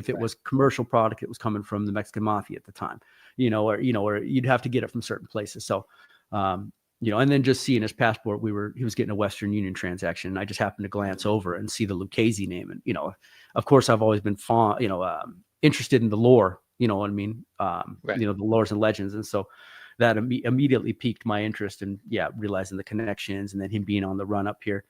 if it was commercial product, it was coming from the Mexican Mafia at the time, or you'd have to get it from certain places. So, and then just seeing his passport, he was getting a Western Union transaction, and I just happened to glance over and see the Lucchese name. And, of course I've always been interested in the lore, you know what I mean? The lores and legends. And so that immediately piqued my interest, and realizing the connections, and then him being on the run up here.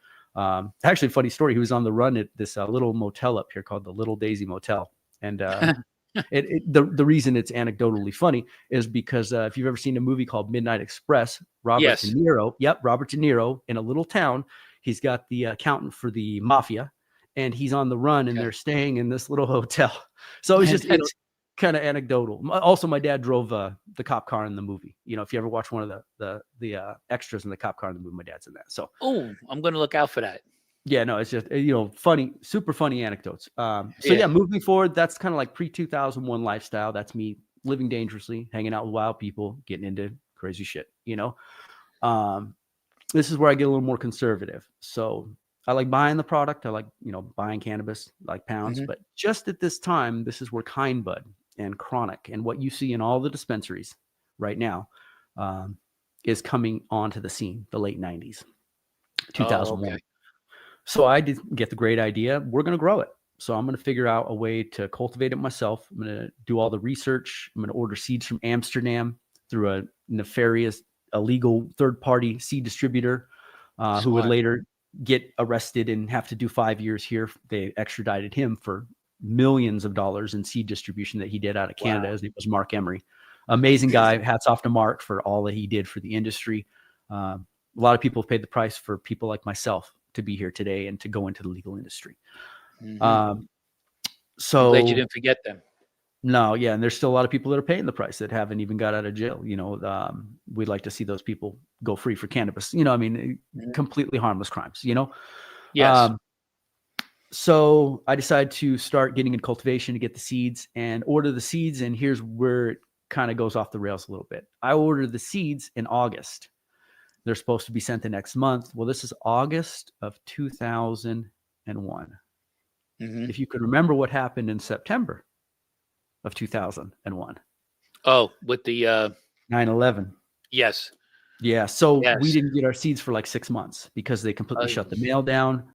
Actually, funny story. He was on the run at this little motel up here called the Little Daisy Motel. And the reason it's anecdotally funny is because if you've ever seen a movie called Midnight Express, Robert De Niro in a little town, he's got the accountant for the Mafia, and he's on the run, and they're staying in this little hotel. So it's kind of anecdotal. Also, my dad drove the cop car in the movie. If you ever watch one of the extras in the cop car in the movie, my dad's in that. So, I'm going to look out for that. Yeah, no, it's just, funny, super funny anecdotes. Moving forward, that's kind of like pre-2001 lifestyle. That's me living dangerously, hanging out with wild people, getting into crazy shit, This is where I get a little more conservative. So I like buying the product. I like, buying cannabis, like pounds. But just at this time, this is where Kind Bud and Chronic and what you see in all the dispensaries right now is coming onto the scene, the late 90s, 2001. So I did get the great idea. We're going to grow it. So I'm going to figure out a way to cultivate it myself. I'm going to do all the research. I'm going to order seeds from Amsterdam through a nefarious, illegal third-party seed distributor who would later get arrested and have to do 5 years here. They extradited him for millions of dollars in seed distribution that he did out of Canada. His name was Marc Emery. Amazing guy. Hats off to Mark for all that he did for the industry. A lot of people have paid the price for people like myself to be here today and to go into the legal industry. So I'm glad you didn't forget them. No, yeah. And there's still a lot of people that are paying the price that haven't even got out of jail. We'd like to see those people go free for cannabis, completely harmless crimes, Yes. So I decided to start getting in cultivation to get the seeds and order the seeds. And here's where it kind of goes off the rails a little bit. I ordered the seeds in August. They're supposed to be sent the next month. Well, this is August of 2001. If you could remember what happened in September of 2001. Oh, with the 9/11. Yes. Yeah. So we didn't get our seeds for like 6 months because they completely shut the mail down.